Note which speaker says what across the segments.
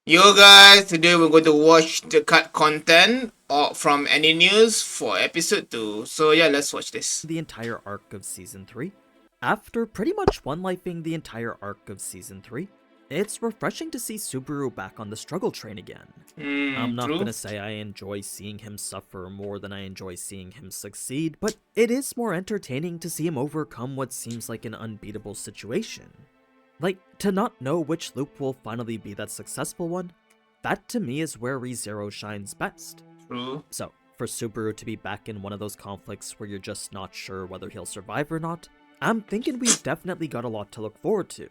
Speaker 1: Yo guys, today we're going to watch the cut content from AniNews for episode 2. So yeah, let's watch this.
Speaker 2: The entire arc of Season 3. After pretty much one-lifing the entire arc of Season 3, it's refreshing to see Subaru back on the struggle train again. I'm not
Speaker 1: True.
Speaker 2: gonna say I enjoy seeing him suffer more than I enjoy seeing him succeed, but it is more entertaining to see him overcome what seems like an unbeatable situation. Like, to not know which loop will finally be that successful one, that to me is where ReZero shines best.
Speaker 1: True.
Speaker 2: So, for Subaru to be back in one of those conflicts where you're just not sure whether he'll survive or not, I'm thinking we've definitely got a lot to look forward to.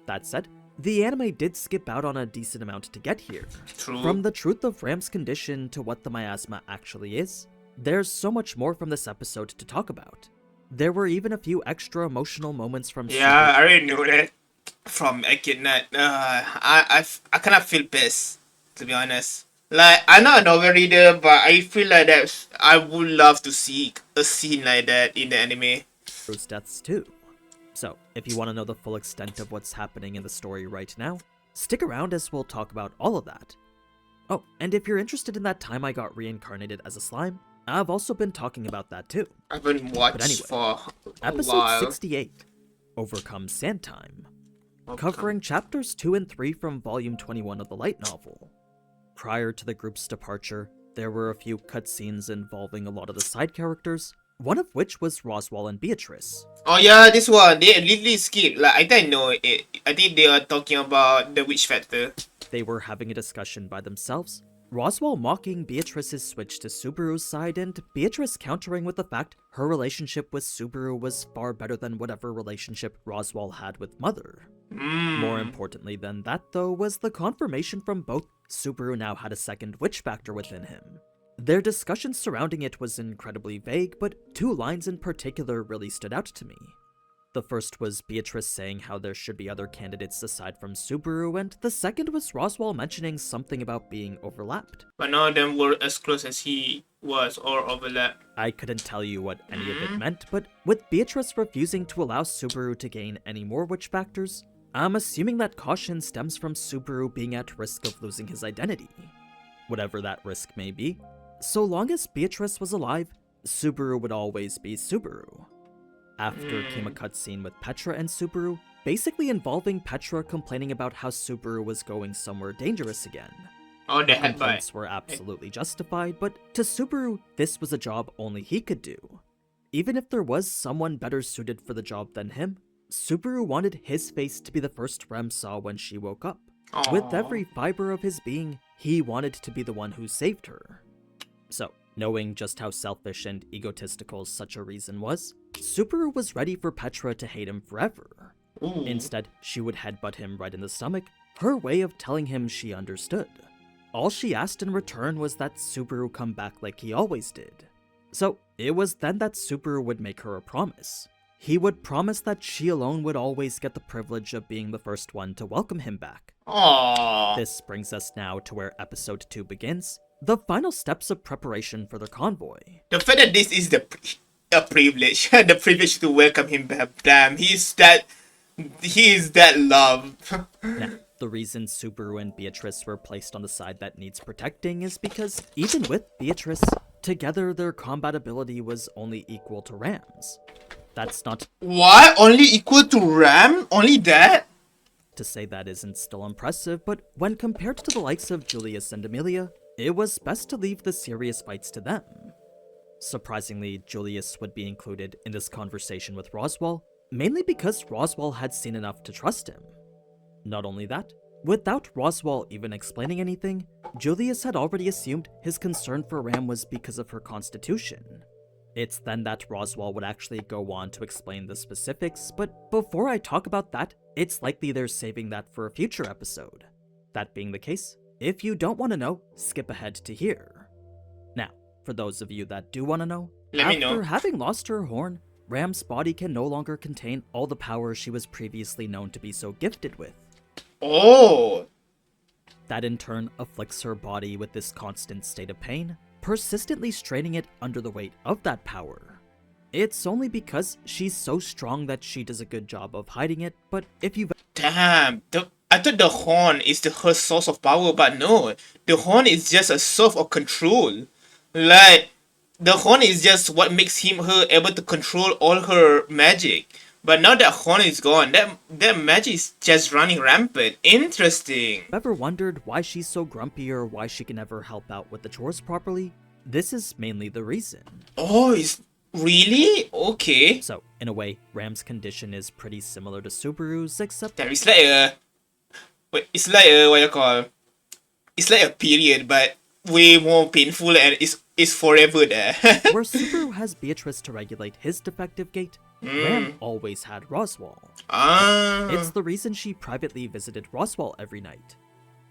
Speaker 2: That said, the anime did skip out on a decent amount to get here.
Speaker 1: True.
Speaker 2: From the truth of Ram's condition to what the miasma actually is, there's so much more from this episode to talk about. There were even a few extra emotional moments from
Speaker 1: Yeah, I already knew that from Echidna. I kind of feel pissed, to be honest. Like, I'm not a novel reader, but I feel like that I would love to see a scene like that in the anime.
Speaker 2: Subaru's deaths too. So, if you want to know the full extent of what's happening in the story right now, stick around as we'll talk about all of that. Oh, and if you're interested in that time I got reincarnated as a slime, I've also been talking about that too.
Speaker 1: I haven't watched
Speaker 2: anyway,
Speaker 1: for a
Speaker 2: Episode
Speaker 1: while.
Speaker 2: 68, Overcome Sand Time, covering chapters 2 and 3 from volume 21 of the light novel. Prior to the group's departure, there were a few cutscenes involving a lot of the side characters, one of which was Roswell and Beatrice.
Speaker 1: Oh yeah, this one, they literally skip. Like, I didn't know it. I think they are talking about the witch factor.
Speaker 2: They were having a discussion by themselves, Roswell mocking Beatrice's switch to Subaru's side, and Beatrice countering with the fact her relationship with Subaru was far better than whatever relationship Roswell had with Mother. More importantly than that, though, was the confirmation from both Subaru now had a second witch factor within him. Their discussion surrounding it was incredibly vague, but two lines in particular really stood out to me. The first was Beatrice saying how there should be other candidates aside from Subaru, and the second was Roswell mentioning something about being overlapped.
Speaker 1: But none of them were as close as he was or overlapped.
Speaker 2: I couldn't tell you what any of it meant, but with Beatrice refusing to allow Subaru to gain any more witch factors, I'm assuming that caution stems from Subaru being at risk of losing his identity. Whatever that risk may be, so long as Beatrice was alive, Subaru would always be Subaru. After came a cutscene with Petra and Subaru, basically involving Petra complaining about how Subaru was going somewhere dangerous again.
Speaker 1: Oh, the headbutt.
Speaker 2: Complaints were absolutely justified, but to Subaru, this was a job only he could do. Even if there was someone better suited for the job than him, Subaru wanted his face to be the first Rem saw when she woke up. With every fiber of his being, he wanted to be the one who saved her. So, knowing just how selfish and egotistical such a reason was, Subaru was ready for Petra to hate him forever. Instead, she would headbutt him right in the stomach, her way of telling him she understood. All she asked in return was that Subaru come back like he always did. So, it was then that Subaru would make her a promise. He would promise that she alone would always get the privilege of being the first one to welcome him back.
Speaker 1: Aww.
Speaker 2: This brings us now to where episode 2 begins, the final steps of preparation for their convoy.
Speaker 1: The fact that this is a privilege, the privilege to welcome him back. Damn, he is that love.
Speaker 2: Now, the reason Subaru and Beatrice were placed on the side that needs protecting is because even with Beatrice, together their combat ability was only equal to Ram's. That's not
Speaker 1: What? Only equal to Ram? Only that?
Speaker 2: to say that isn't still impressive, but when compared to the likes of Julius and Amelia, it was best to leave the serious fights to them. Surprisingly, Julius would be included in this conversation with Roswell, mainly because Roswell had seen enough to trust him. Not only that, without Roswell even explaining anything, Julius had already assumed his concern for Ram was because of her constitution. It's then that Roswell would actually go on to explain the specifics, but before I talk about that, it's likely they're saving that for a future episode. That being the case, if you don't want to know, skip ahead to here. Now, for those of you that do want to know, after having lost her horn, Ram's body can no longer contain all the power she was previously known to be so gifted with.
Speaker 1: Oh.
Speaker 2: That in turn afflicts her body with this constant state of pain, persistently straining it under the weight of that power. It's only because she's so strong that she does a good job of hiding it, but if you've
Speaker 1: Damn. I thought the horn is her source of power, but no, the horn is just a source of control. Like the horn is just what makes her able to control all her magic. But now that horn is gone, that magic is just running rampant. Interesting.
Speaker 2: Ever wondered why she's so grumpy or why she can never help out with the chores properly? This is mainly the reason.
Speaker 1: Oh, is really okay.
Speaker 2: So, in a way, Ram's condition is pretty similar to Subaru's, except
Speaker 1: That it's like a it's like a what you call it's like a period, but way more painful and it's forever there.
Speaker 2: where Subaru has Beatrice to regulate his defective gait, Ram always had Roswell. It's the reason she privately visited Roswell every night.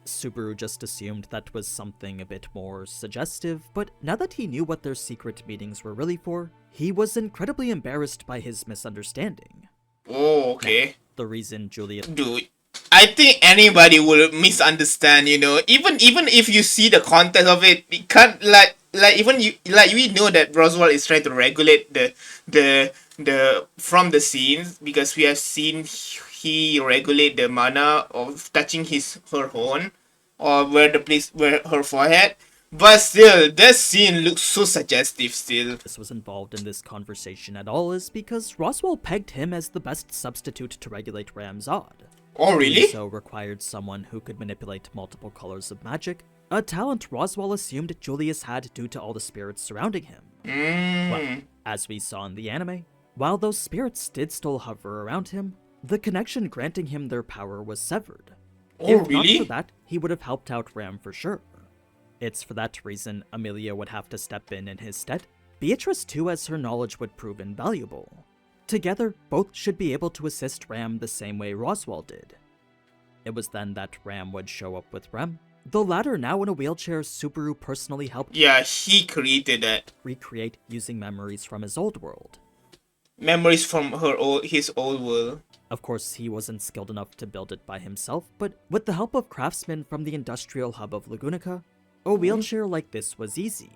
Speaker 2: Subaru just assumed that was something a bit more suggestive, but now that he knew what their secret meetings were really for, he was incredibly embarrassed by his misunderstanding.
Speaker 1: Oh, okay.
Speaker 2: Now, the reason Julia...
Speaker 1: Dude, I think anybody will misunderstand, you know. Even if you see the context of it, it can't even you like we know that Roswell is trying to regulate the from the scenes because we have seen he regulate the mana of touching her horn or where her forehead. But still, that scene looks so suggestive still.
Speaker 2: This was involved in this conversation at all is because Roswell pegged him as the best substitute to regulate Ram-Zod.
Speaker 1: Oh, really?
Speaker 2: He so required someone who could manipulate multiple colors of magic, a talent Roswell assumed Julius had due to all the spirits surrounding him. Well, as we saw in the anime, while those spirits did still hover around him, the connection granting him their power was severed.
Speaker 1: Oh,
Speaker 2: If
Speaker 1: really?
Speaker 2: not for that, he would have helped out Ram for sure. It's for that reason Amelia would have to step in his stead. Beatrice too, as her knowledge would prove invaluable. Together, both should be able to assist Ram the same way Roswell did. It was then that Ram would show up with Rem. The latter, now in a wheelchair, Subaru personally helped
Speaker 1: Yeah, he created that.
Speaker 2: recreate using memories from his old world.
Speaker 1: Memories from his old world.
Speaker 2: Of course, he wasn't skilled enough to build it by himself, but with the help of craftsmen from the industrial hub of Lagunica, a wheelchair like this was easy.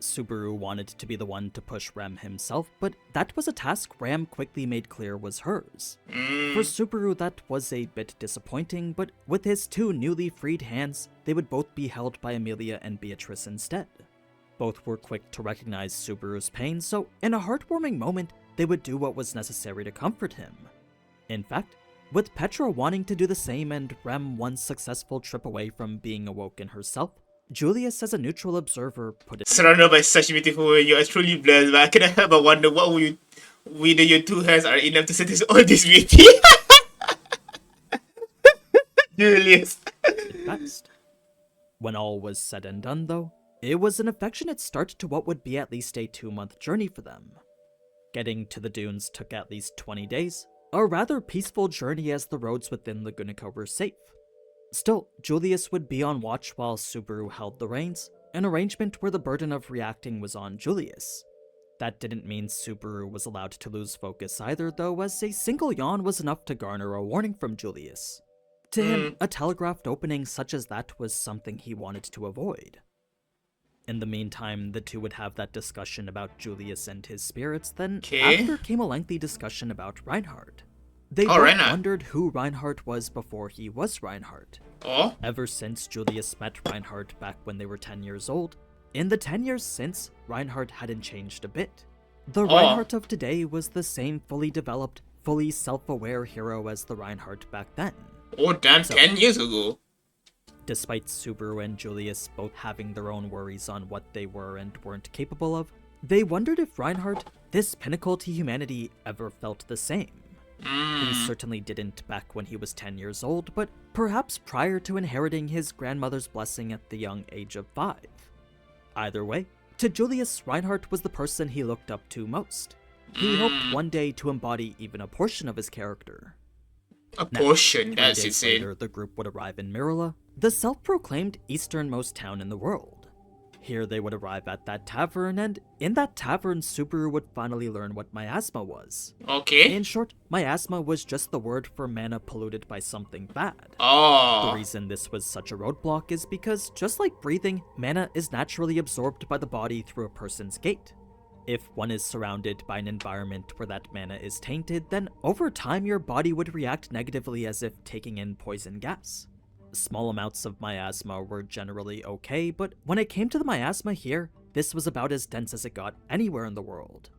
Speaker 2: Subaru wanted to be the one to push Rem himself, but that was a task Ram quickly made clear was hers. For Subaru, that was a bit disappointing, but with his two newly freed hands, they would both be held by Amelia and Beatrice instead. Both were quick to recognize Subaru's pain, so in a heartwarming moment, they would do what was necessary to comfort him. In fact, with Petra wanting to do the same and Rem one successful trip away from being awoken herself, Julius, as a neutral observer, put it
Speaker 1: Surrounded by such beautiful women, you are truly blessed, but I cannot help but wonder what whether your two hands are enough to satisfy all this beauty. Julius.
Speaker 2: best. When all was said and done, though, it was an affectionate start to what would be at least a 2-month journey for them. Getting to the dunes took at least 20 days, a rather peaceful journey as the roads within Lagunica were safe. Still, Julius would be on watch while Subaru held the reins, an arrangement where the burden of reacting was on Julius. That didn't mean Subaru was allowed to lose focus either, though, as a single yawn was enough to garner a warning from Julius. To him, a telegraphed opening such as that was something he wanted to avoid. In the meantime, the two would have that discussion about Julius and his spirits, then after came a lengthy discussion about Reinhardt. They both
Speaker 1: Reinhardt.
Speaker 2: wondered who Reinhardt was before he was Reinhardt.
Speaker 1: Oh?
Speaker 2: Ever since Julius met Reinhardt back when they were 10 years old, in the 10 years since, Reinhardt hadn't changed a bit. The Reinhardt of today was the same fully developed, fully self-aware hero as the Reinhardt back then.
Speaker 1: Oh, damn, 10 years ago.
Speaker 2: Despite Subaru and Julius both having their own worries on what they were and weren't capable of, they wondered if Reinhardt, this pinnacle to humanity, ever felt the same. He certainly didn't back when he was 10 years old, but perhaps prior to inheriting his grandmother's blessing at the young age of 5. Either way, to Julius, Reinhardt was the person he looked up to most. He hoped one day to embody even a portion of his character.
Speaker 1: A portion,
Speaker 2: Now, 3
Speaker 1: that's
Speaker 2: days
Speaker 1: insane.
Speaker 2: later, the group would arrive in Mirala, the self-proclaimed easternmost town in the world. Here they would arrive at that tavern, and in that tavern, Subaru would finally learn what miasma was.
Speaker 1: Okay.
Speaker 2: In short, miasma was just the word for mana polluted by something bad. The
Speaker 1: Oh.
Speaker 2: reason this was such a roadblock is because, just like breathing, mana is naturally absorbed by the body through a person's gait. If one is surrounded by an environment where that mana is tainted, then over time your body would react negatively as if taking in poison gas. Small amounts of miasma were generally okay, but when it came to the miasma here, this was about as dense as it got anywhere in the world.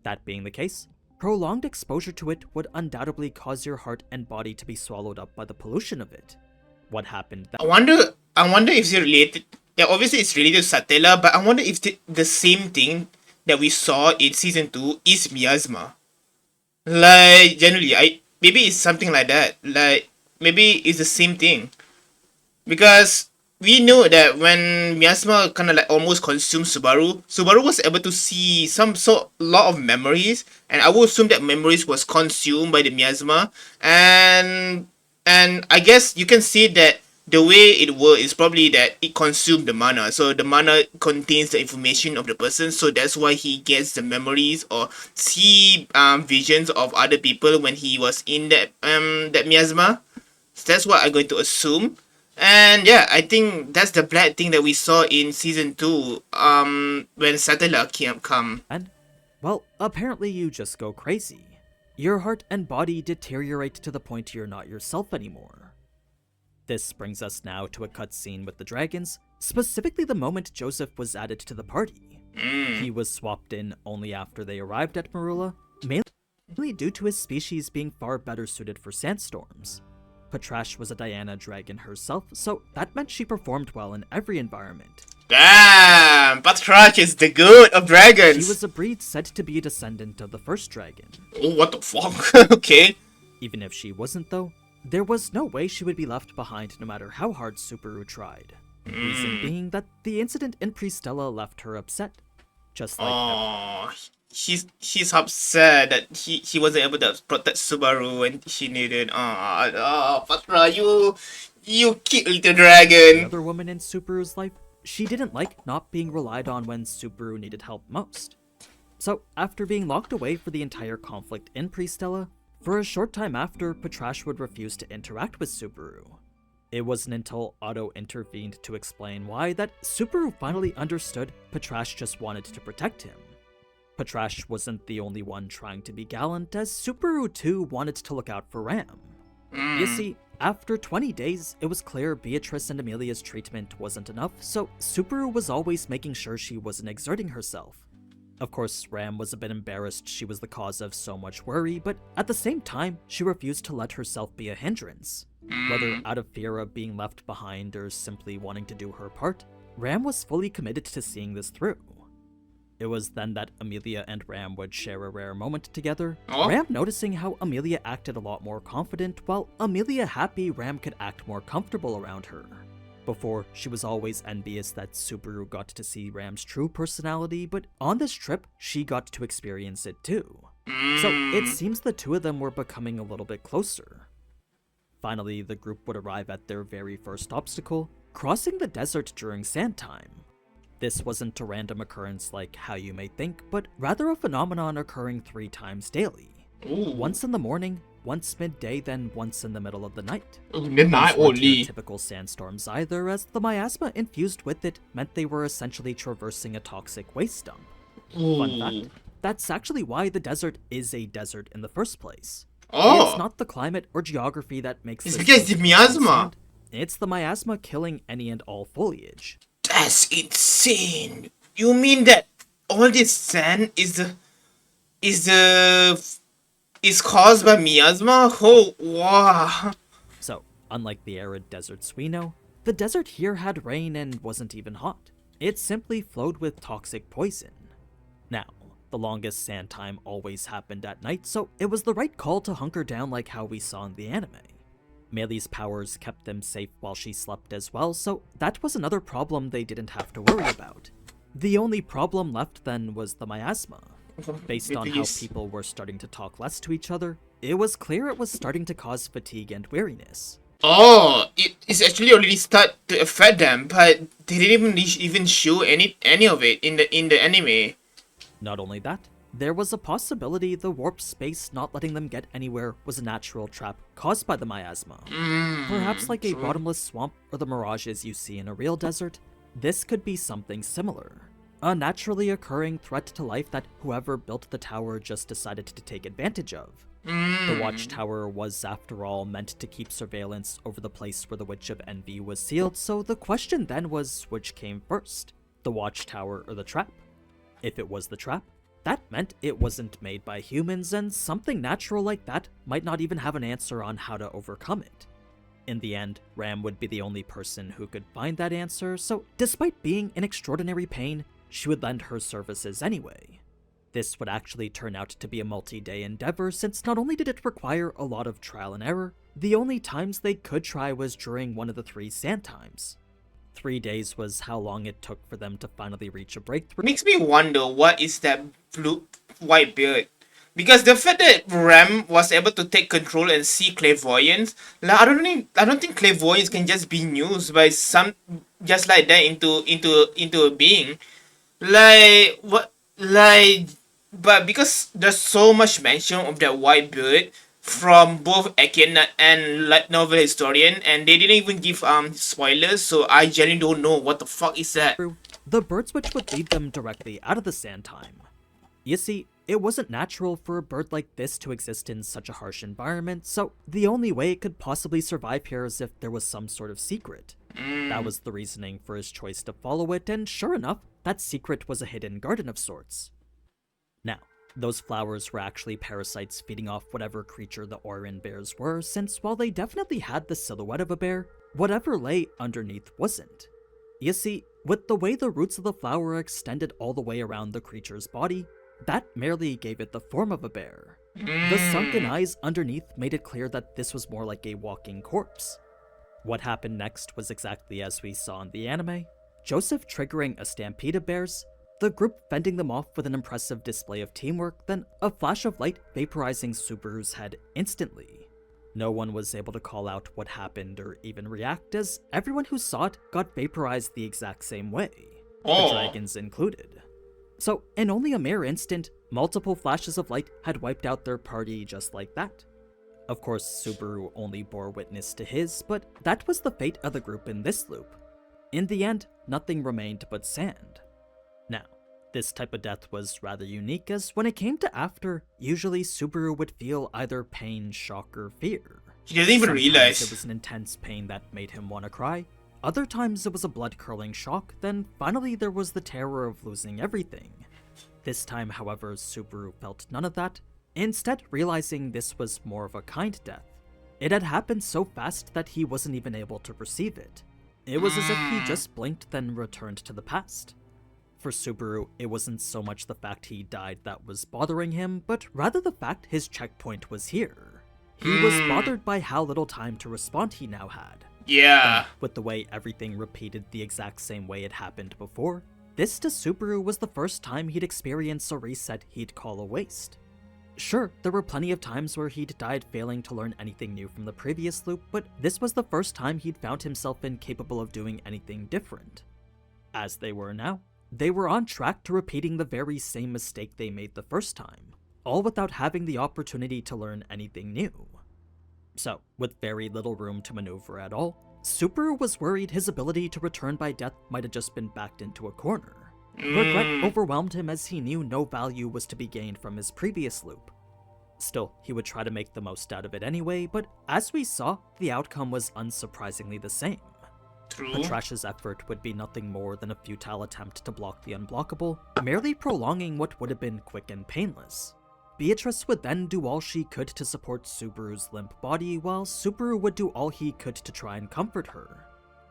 Speaker 2: That being the case, prolonged exposure to it would undoubtedly cause your heart and body to be swallowed up by the pollution of it. What happened
Speaker 1: I wonder if it's related. Yeah, obviously it's related to Satella, but I wonder if the same thing that we saw in season 2 is miasma. Like generally, maybe it's something like that. Like maybe it's the same thing because we know that when miasma kind of like almost consumed Subaru was able to see some lot of memories, and I would assume that memories was consumed by the miasma, and I guess you can see that the way it works is probably that it consumed the mana. So the mana contains the information of the person, so that's why he gets the memories or see visions of other people when he was in that miasma. So that's what I'm going to assume. And yeah, I think that's the bad thing that we saw in season 2 when Satella come.
Speaker 2: and, well, apparently you just go crazy. Your heart and body deteriorate to the point you're not yourself anymore. This brings us now to a cutscene with the dragons, specifically the moment Joseph was added to the party. He was swapped in only after they arrived at Marula, mainly due to his species being far better suited for sandstorms. Patrash was a Diana dragon herself, so that meant she performed well in every environment.
Speaker 1: Damn, Patrash is the good of dragons.
Speaker 2: She was a breed said to be a descendant of the first dragon.
Speaker 1: Oh, what the fuck? Okay.
Speaker 2: Even if she wasn't though, there was no way she would be left behind no matter how hard Subaru tried. Reason being that the incident in Pristella left her upset. Just like
Speaker 1: Oh, she's upset that he wasn't able to protect Subaru when she needed. Patra, you cute little dragon.
Speaker 2: another woman in Subaru's life, she didn't like not being relied on when Subaru needed help most. So, after being locked away for the entire conflict in Pristella, for a short time after, Patrash would refuse to interact with Subaru. It wasn't until Otto intervened to explain why that Subaru finally understood Patrash just wanted to protect him. Patrash wasn't the only one trying to be gallant, as Subaru too wanted to look out for Ram. You see, after 20 days, it was clear Beatrice and Amelia's treatment wasn't enough, so Subaru was always making sure she wasn't exerting herself. Of course, Ram was a bit embarrassed she was the cause of so much worry, but at the same time, she refused to let herself be a hindrance. Whether out of fear of being left behind or simply wanting to do her part, Ram was fully committed to seeing this through. It was then that Amelia and Ram would share a rare moment together, Ram noticing how Amelia acted a lot more confident, while Amelia happy Ram could act more comfortable around her. Before, she was always envious that Subaru got to see Ram's true personality, but on this trip, she got to experience it too. So it seems the two of them were becoming a little bit closer. Finally, the group would arrive at their very first obstacle, crossing the desert during sand time. This wasn't a random occurrence like how you may think, but rather a phenomenon occurring 3 times daily. Once in the morning, once midday, then once in the middle of the night.
Speaker 1: Midnight
Speaker 2: These weren't
Speaker 1: only.
Speaker 2: your typical sandstorms either, as the miasma infused with it meant they were essentially traversing a toxic waste dump. Fun fact, that's actually why the desert is a desert in the first place. It's not the climate or geography that makes
Speaker 1: It's
Speaker 2: this
Speaker 1: because the
Speaker 2: desert
Speaker 1: miasma.
Speaker 2: sand. It's the miasma killing any and all foliage.
Speaker 1: That's insane. You mean that all this sand is caused by miasma? Oh, wow.
Speaker 2: So, unlike the arid deserts we know, the desert here had rain and wasn't even hot. It simply flowed with toxic poison. Now, the longest sand time always happened at night, so it was the right call to hunker down like how we saw in the anime. Meili's powers kept them safe while she slept as well, so that was another problem they didn't have to worry about. The only problem left then was the miasma. Based on how people were starting to talk less to each other, it was clear it was starting to cause fatigue and weariness.
Speaker 1: Oh, it's actually already start to affect them, but they didn't even show any of it in the anime.
Speaker 2: Not only that, there was a possibility the warp space not letting them get anywhere was a natural trap caused by the miasma. Perhaps like a bottomless swamp or the mirages you see in a real desert, this could be something similar. A naturally occurring threat to life that whoever built the tower just decided to take advantage of. The watchtower was, after all, meant to keep surveillance over the place where the Witch of Envy was sealed, so the question then was which came first, the watchtower or the trap? If it was the trap, that meant it wasn't made by humans, and something natural like that might not even have an answer on how to overcome it. In the end, Ram would be the only person who could find that answer, so despite being in extraordinary pain, she would lend her services anyway. This would actually turn out to be a multi-day endeavor, since not only did it require a lot of trial and error, the only times they could try was during one of the 3 sand times. 3 days was how long it took for them to finally reach a breakthrough.
Speaker 1: Makes me wonder what is that blue white beard. Because the fact that Ram was able to take control and see clairvoyance, like I don't think clairvoyance can just be used by some just like that into a being. Like what like but because there's so much mention of that white bird from both Echidna and light novel historian, and they didn't even give spoilers, so I genuinely don't know what the fuck is that.
Speaker 2: The birds which would lead them directly out of the sand time. You see, it wasn't natural for a bird like this to exist in such a harsh environment, so the only way it could possibly survive here is if there was some sort of secret. That was the reasoning for his choice to follow it, and sure enough, that secret was a hidden garden of sorts. Now, those flowers were actually parasites feeding off whatever creature the Orin bears were, since while they definitely had the silhouette of a bear, whatever lay underneath wasn't. You see, with the way the roots of the flower extended all the way around the creature's body, that merely gave it the form of a bear. The sunken eyes underneath made it clear that this was more like a walking corpse. What happened next was exactly as we saw in the anime, Joseph triggering a stampede of bears, the group fending them off with an impressive display of teamwork, then a flash of light vaporizing Subaru's head instantly. No one was able to call out what happened or even react, as everyone who saw it got vaporized the exact same way, the dragons included. So, in only a mere instant, multiple flashes of light had wiped out their party just like that. Of course, Subaru only bore witness to his, but that was the fate of the group in this loop. In the end, nothing remained but sand. Now, this type of death was rather unique, as when it came to after, usually Subaru would feel either pain, shock, or fear.
Speaker 1: He doesn't even
Speaker 2: Sometimes
Speaker 1: realize.
Speaker 2: it was an intense pain that made him want to cry, other times it was a blood-curdling shock, then finally there was the terror of losing everything. This time, however, Subaru felt none of that, instead realizing this was more of a kind death. It had happened so fast that he wasn't even able to perceive it. It was as if he just blinked then returned to the past. For Subaru, it wasn't so much the fact he died that was bothering him, but rather the fact his checkpoint was here. He was bothered by how little time to respond he now had.
Speaker 1: Yeah.
Speaker 2: And with the way everything repeated the exact same way it happened before, this to Subaru was the first time he'd experienced a reset he'd call a waste. Sure, there were plenty of times where he'd died failing to learn anything new from the previous loop, but this was the first time he'd found himself incapable of doing anything different. As they were now, they were on track to repeating the very same mistake they made the first time, all without having the opportunity to learn anything new. So, with very little room to maneuver at all, Subaru was worried his ability to return by death might have just been backed into a corner. Regret overwhelmed him as he knew no value was to be gained from his previous loop. Still, he would try to make the most out of it anyway, but as we saw, the outcome was unsurprisingly the same.
Speaker 1: True.
Speaker 2: Patrash's effort would be nothing more than a futile attempt to block the unblockable, merely prolonging what would have been quick and painless. Beatrice would then do all she could to support Subaru's limp body, while Subaru would do all he could to try and comfort her.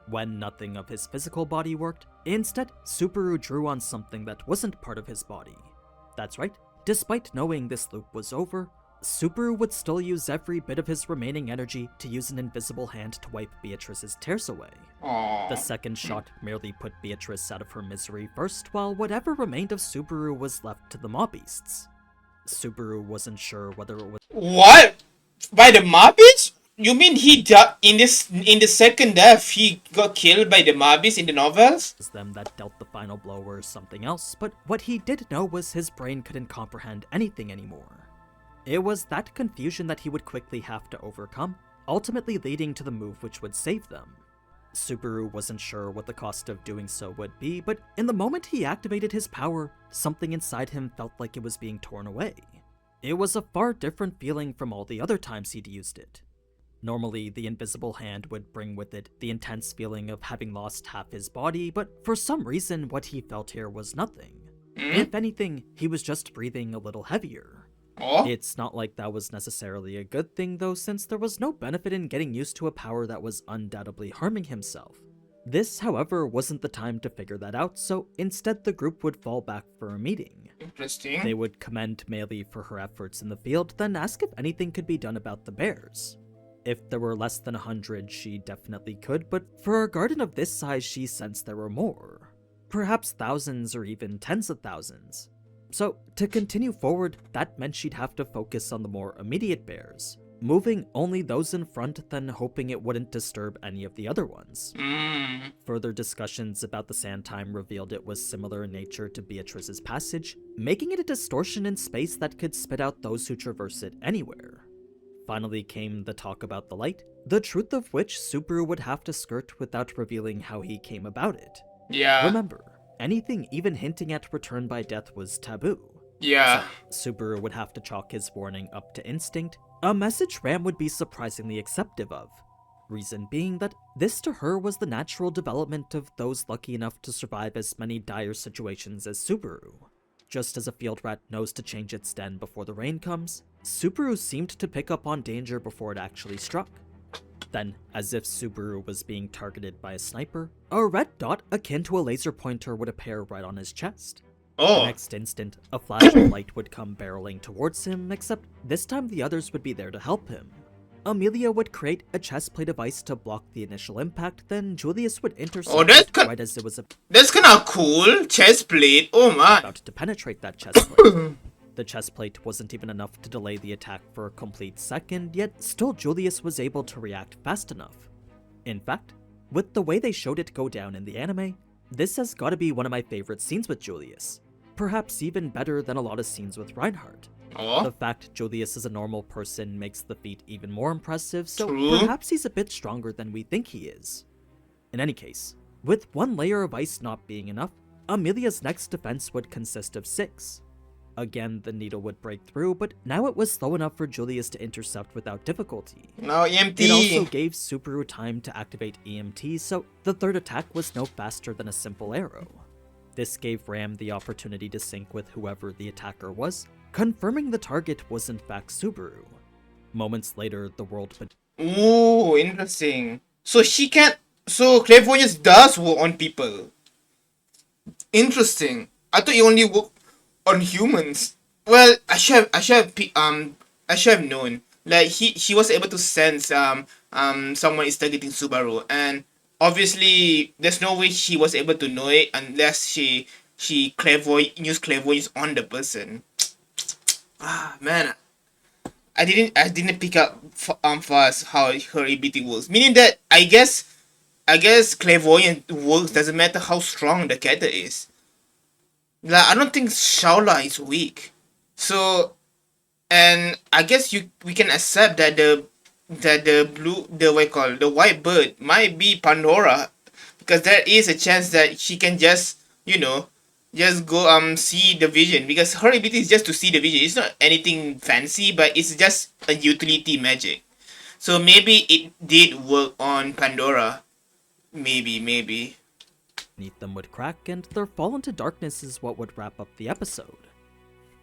Speaker 2: When nothing of his physical body worked, instead, Subaru drew on something that wasn't part of his body. That's right, despite knowing this loop was over, Subaru would still use every bit of his remaining energy to use an invisible hand to wipe Beatrice's tears away. The second shot merely put Beatrice out of her misery first, while whatever remained of Subaru was left to the mob beasts. Subaru wasn't sure whether it was
Speaker 1: What? By the Mabis? You mean he died in the second death? He got killed by the Mabis in the novels?
Speaker 2: them that dealt the final blow or something else, but what he did know was his brain couldn't comprehend anything anymore. It was that confusion that he would quickly have to overcome, ultimately leading to the move which would save them. Subaru wasn't sure what the cost of doing so would be, but in the moment he activated his power, something inside him felt like it was being torn away. It was a far different feeling from all the other times he'd used it. Normally, the invisible hand would bring with it the intense feeling of having lost half his body, but for some reason what he felt here was nothing. If anything, he was just breathing a little heavier.
Speaker 1: Oh,
Speaker 2: It's not like that was necessarily a good thing though, since there was no benefit in getting used to a power that was undoubtedly harming himself. This, however, wasn't the time to figure that out, so instead the group would fall back for a meeting.
Speaker 1: interesting.
Speaker 2: They would commend Meili for her efforts in the field, then ask if anything could be done about the bears. If there were less than 100, she definitely could, but for a garden of this size, she sensed there were more. Perhaps thousands or even tens of thousands. So, to continue forward, that meant she'd have to focus on the more immediate bears, moving only those in front, then hoping it wouldn't disturb any of the other ones. Further discussions about the sand time revealed it was similar in nature to Beatrice's passage, making it a distortion in space that could spit out those who traverse it anywhere. Finally came the talk about the light, the truth of which Subaru would have to skirt without revealing how he came about it.
Speaker 1: Yeah.
Speaker 2: Remember, anything even hinting at return by death was taboo.
Speaker 1: Yeah.
Speaker 2: Subaru would have to chalk his warning up to instinct, a message Ram would be surprisingly acceptive of. Reason being that this to her was the natural development of those lucky enough to survive as many dire situations as Subaru. Just as a field rat knows to change its den before the rain comes, Subaru seemed to pick up on danger before it actually struck. Then, as if Subaru was being targeted by a sniper, a red dot akin to a laser pointer would appear right on his chest. The
Speaker 1: Oh.
Speaker 2: next instant, a flash of light would come barreling towards him, except this time the others would be there to help him. Amelia would create a chestplate device to block the initial impact, then Julius would intercept
Speaker 1: Oh, that's
Speaker 2: it right as it was
Speaker 1: That's kind of cool. Chest plate. Oh my.
Speaker 2: about to penetrate that chestplate. The chestplate wasn't even enough to delay the attack for a complete second, yet still Julius was able to react fast enough. In fact, with the way they showed it go down in the anime, this has gotta be one of my favorite scenes with Julius. Perhaps even better than a lot of scenes with Reinhardt.
Speaker 1: Oh.
Speaker 2: The fact Julius is a normal person makes the feat even more impressive, so
Speaker 1: True.
Speaker 2: perhaps he's a bit stronger than we think he is. In any case, with one layer of ice not being enough, Amelia's next defense would consist of 6. Again, the needle would break through, but now it was slow enough for Julius to intercept without difficulty.
Speaker 1: Now
Speaker 2: It
Speaker 1: EMT.
Speaker 2: also gave Subaru time to activate EMT, so the third attack was no faster than a simple arrow. This gave Ram the opportunity to sync with whoever the attacker was, confirming the target was in fact Subaru. Moments later, the world
Speaker 1: Ooh, interesting. So she can. So clairvoyance does work on people. Interesting. I thought it only worked on humans. Well, I should have known. Like she was able to sense someone is targeting Subaru, and obviously there's no way she was able to know it unless she used clairvoyance on the person. Ah man, I didn't pick up fast how her ability works. Meaning that I guess clairvoyance works doesn't matter how strong the character is. Like I don't think Shaola is weak. So and I guess we can accept that the what you call the white bird might be Pandora, because there is a chance that she can just just go see the vision, because her ability is just to see the vision. It's not anything fancy, but it's just a utility magic. So maybe it did work on Pandora. Maybe.
Speaker 2: beneath them would crack, and their fall into darkness is what would wrap up the episode.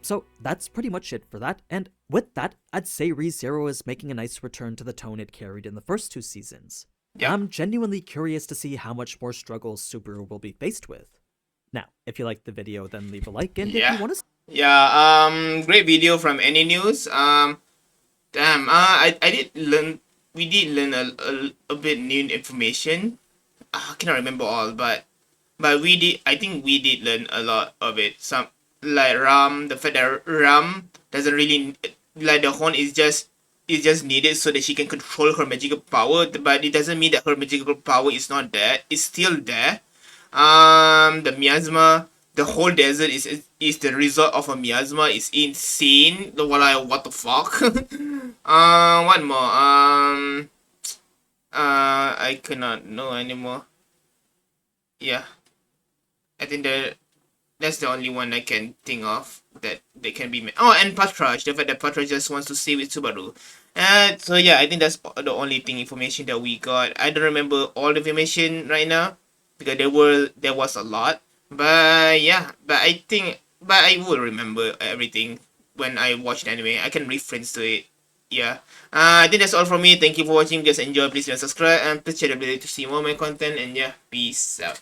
Speaker 2: So that's pretty much it for that, and with that, I'd say ReZero is making a nice return to the tone it carried in the first 2 seasons.
Speaker 1: Yeah.
Speaker 2: I'm genuinely curious to see how much more struggles Subaru will be faced with. Now, if you liked the video, then leave a like, and if you want to
Speaker 1: Yeah, great video from AniNews. We did learn a bit new information. I cannot remember all, but I think we did learn a lot of it. Some, like the fact that Ram doesn't really, like the horn is just needed so that she can control her magical power, but it doesn't mean that her magical power is not there. It's still there. The miasma, the whole desert is the result of a miasma. It's insane. What the fuck? What more? I cannot know anymore. Yeah, I think that's the only one I can think of that they can be. Oh, and Patraj. The fact that Patraj just wants to stay with Subaru. So yeah, I think that's the only thing information that we got. I don't remember all the information right now because there was a lot. But yeah, but I will remember everything when I watch the anime. I can reference to it. Yeah. I think that's all from me. Thank you for watching. If you guys enjoy, please subscribe and please share the video to see more of my content. And yeah, peace out.